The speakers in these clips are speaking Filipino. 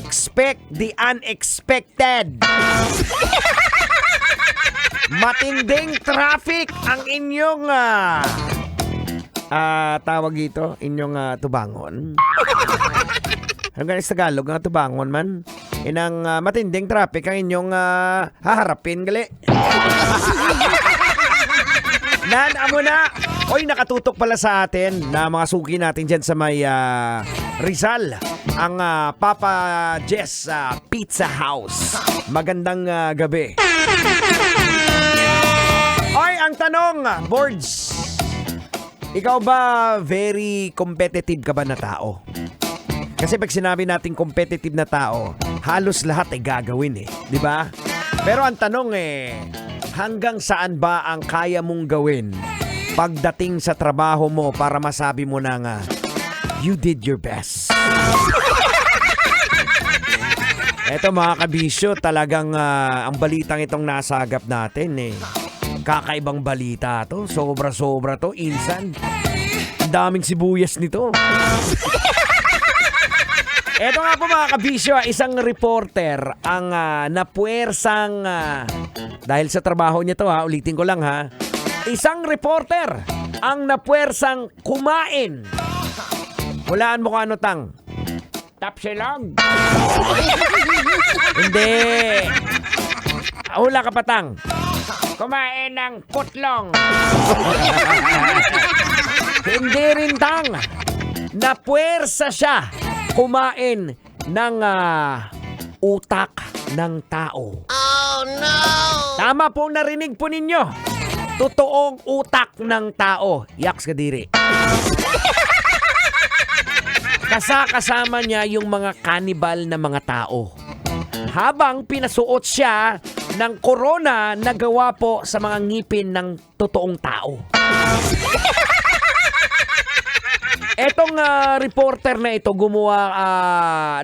expect the unexpected. Matinding traffic ang inyong tawag dito, inyong tubangon. Hanggang sa Tagalog, ang tubangon man. Inang matinding traffic ang inyong haharapin, gali. Amo na. Oy, nakatutok pala sa atin na mga suki natin dyan sa may Rizal. Ang Papa Jess Pizza House. Magandang gabi. Oy, ang tanong, boards. Ikaw ba very competitive ka ba na tao? Kasi pag sinabi natin competitive na tao, halos lahat ay gagawin di ba? Pero ang tanong hanggang saan ba ang kaya mong gawin pagdating sa trabaho mo para masabi mo na nga, you did your best. Eto mga kabisyo, talagang ang balitang itong nasagap natin kakaibang balita to. Sobra-sobra to. Insan. Ang daming sibuyas nito. Eto nga po mga kabisyo, isang reporter ang napuwersang, dahil sa trabaho niya to ulitin ko lang isang reporter ang napuwersang kumain. Hulaan mo kung ano tang? Tapsilog. Hindi. Hula ka patang. Kumain ng putlong. Hindi rin tang. Napuwersa siya kumain ng utak ng tao. Oh no! Tama pong narinig po ninyo. Totoong utak ng tao. Yaks kadiri. Kasama niya yung mga cannibal na mga tao. Habang pinasuot siya ng corona na gawa po sa mga ngipin ng totoong tao. Etong reporter na ito gumawa,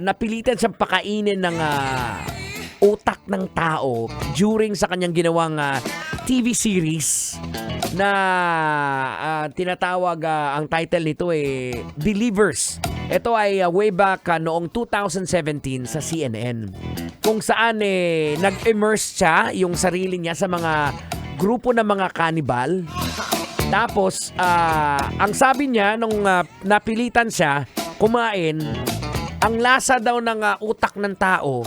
napilitan siyang pakainin ng utak ng tao during sa kanyang ginawang TV series na tinatawag, ang title nito Believers. Ito ay way back noong 2017 sa CNN. Kung saan nag-immerse siya yung sarili niya sa mga grupo ng mga cannibal. Tapos, ang sabi niya nung napilitan siya kumain, ang lasa daw ng utak ng tao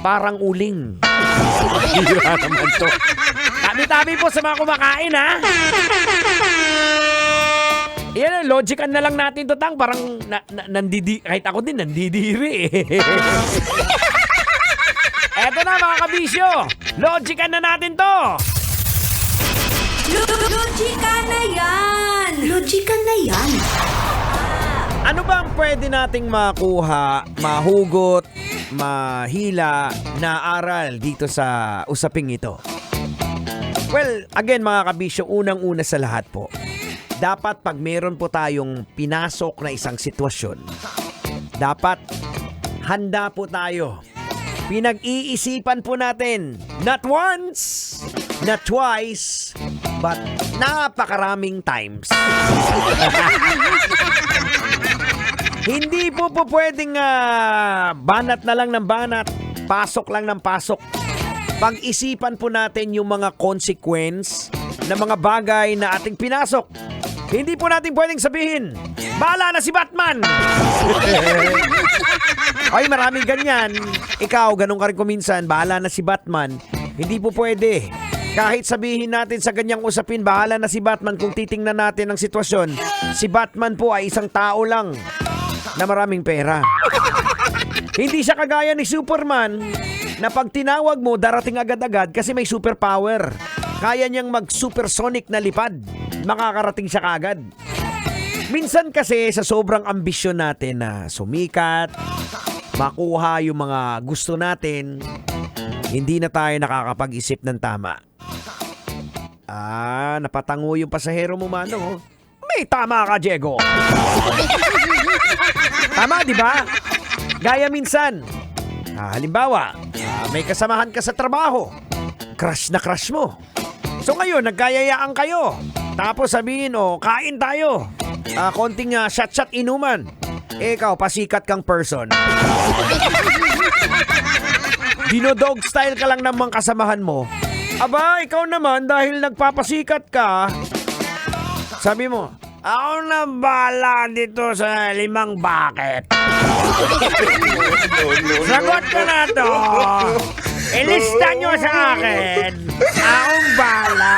parang uling. Hira naman to. Tabi-tabi po sa mga kumakain Yan, logican na lang natin to tang. Parang kahit ako din nandidiri Eto na mga kabisyo, logican na natin to. Logika na yan! Logika na yan! Ano ba ang pwede nating makuha, mahugot, mahila na aral dito sa usaping ito? Well, again mga kabisyo, unang-una sa lahat po, dapat pag meron po tayong pinasok na isang sitwasyon, dapat handa po tayo. Pinag-iisipan po natin, not once, not twice, but napakaraming times. Hindi po pwedeng banat na lang ng banat, pasok lang ng pasok. Pag-isipan po natin yung mga consequence ng mga bagay na ating pinasok. Hindi po natin pwedeng sabihin, bahala na si Batman! Ay, maraming ganyan. Ikaw, ganun ka rin kuminsan, bahala na si Batman. Hindi po pwede. Kahit sabihin natin sa ganyang usapin, bahala na si Batman, kung titingnan natin ang sitwasyon, si Batman po ay isang tao lang na maraming pera. Hindi siya kagaya ni Superman na pag tinawag mo, darating agad-agad kasi may superpower. Kaya niyang mag-supersonic na lipad. Makakarating siya kagad. Minsan kasi sa sobrang ambisyon natin na sumikat, makuha yung mga gusto natin, hindi na tayo nakakapag-isip ng tama. Napatango yung pasahero mo, Manong. May tama ka, Diego. Tama, di ba? Gaya minsan, halimbawa, may kasamahan ka sa trabaho. Crush na crush mo. So ngayon, nagkayayaan kayo. Tapos sabihin, kain tayo. Konting shot-shot inuman. Ikaw, pasikat kang person. Dinodog style ka lang ng mga kasamahan mo. Aba, ikaw naman dahil nagpapasikat ka, sabi mo, ako na bala dito sa 5 bucket. Sagot ko na to. Ilista nyo sa akin. Akong bala.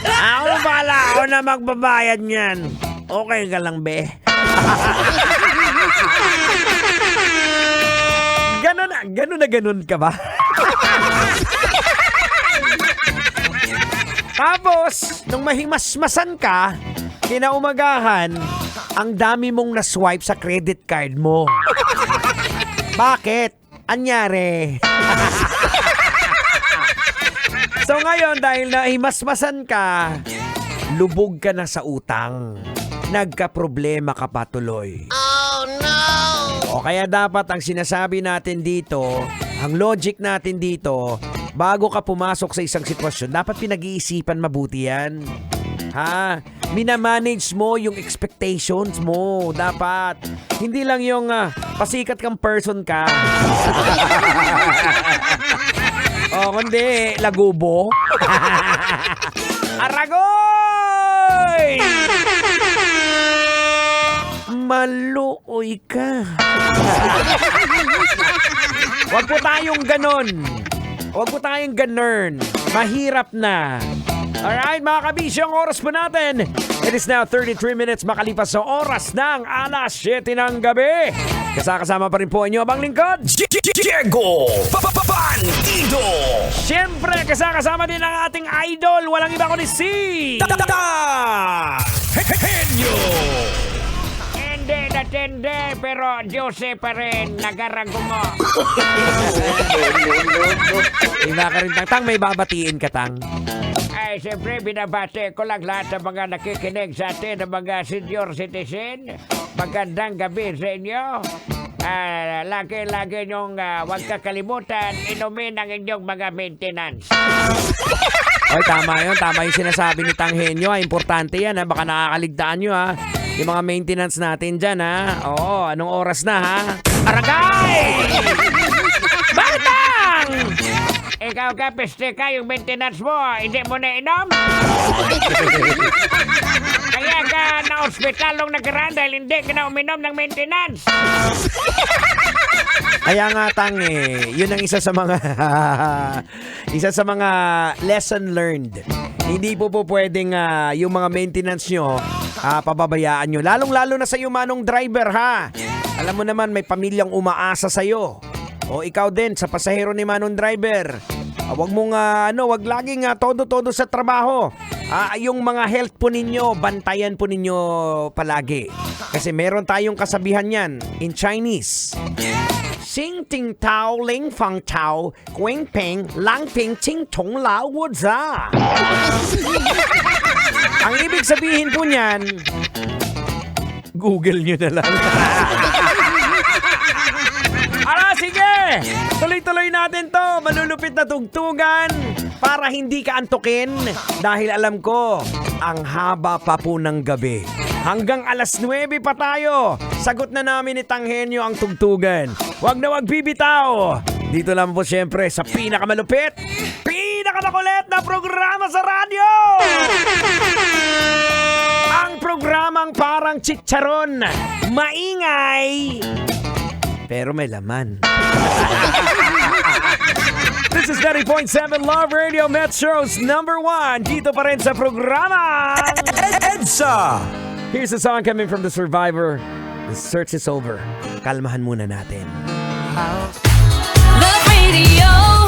Akong bala. Ako na magbabayad niyan. Okay ka lang, be? Ganon ka ba? Tapos, nung mahimasmasan ka, kinaumagahan, ang dami mong na-swipe sa credit card mo. Bakit? Anyari? So ngayon, dahil nahimasmasan ka, lubog ka na sa utang. Nagka-problema ka pa tuloy. Oh no! O kaya dapat ang sinasabi natin dito, ang logic natin dito, bago ka pumasok sa isang sitwasyon, dapat pinag-iisipan mabuti yan. Ha? Minamanage mo yung expectations mo. Dapat. Hindi lang yung pasikat kang person ka. O kundi, lagubo. Aragoy! Maluoy ka. Huwag po tayong ganon. Huwag po tayong ganern. Mahirap na. Alright mga kabisyo, ang oras po natin. It is now 33 minutes makalipas sa oras ng alas 7 ng gabi. Kasama pa rin po inyo abang lingkod, Diego Bandido. Siyempre, kasama din ang ating idol. Walang iba kundi si Henyo. Hindi natindi, pero Jose pa rin nagarago mo. Iba ka rin, Tang. May babatiin ka, Tang. Ay, siyempre, binabati ko lang lahat ng mga nakikinig sa atin, ng mga senior citizen. Magandang gabi sa inyo. Lagi-lagi niyong huwag kakalimutan, inumin ang inyong mga maintenance. Oy, tama yun. Tama yung sinasabi ni Tang Henyo. Importante yan, ha? Baka nakakaligtaan nyo, ha? Yung mga maintenance natin dyan, ha? Oo, anong oras na, ha? Aragay! Bakit, Tang? Ikaw ka, peste ka, yung maintenance mo, hindi mo na inom? Kaya ka na-hospital nung nakaraan dahil hindi ka na uminom ng maintenance. Kaya nga, Tang, yun ang isa sa mga lesson learned. Hindi po pwedeng yung mga maintenance nyo, pababayaan nyo. Lalong-lalo na sa iyo, manong driver, ha? Alam mo naman, may pamilyang umaasa sa'yo. O ikaw din, sa pasahero ni manong driver. Wag mong, wag laging todo-todo sa trabaho. Yung mga health po ninyo, bantayan po ninyo palagi. Kasi meron tayong kasabihan yan in Chinese. Xing ting tao, ling fang tao, quing ping, lang ping, ching tong lao wu za. Ang ibig sabihin po niyan, Google nyo na lang. Sige! Tuloy-tuloy natin to. Malulupit na tugtugan para hindi ka antukin. Dahil alam ko, ang haba pa po ng gabi. Hanggang alas 9 pa tayo. Sagot na namin ni Tang Henyo ang tugtugan. Huwag na huwag bibitaw. Dito lang po siyempre sa pinakamalupit, pinakamakulit na programa sa radyo. Ang programang parang chicharon. Maingay. Pero may laman. This is 90.7 Love Radio Metro's #1. Dito pa rin sa programa EDSA. Here's a song coming from The Survivor. The search is over. Kalmahan muna natin. Love Radio.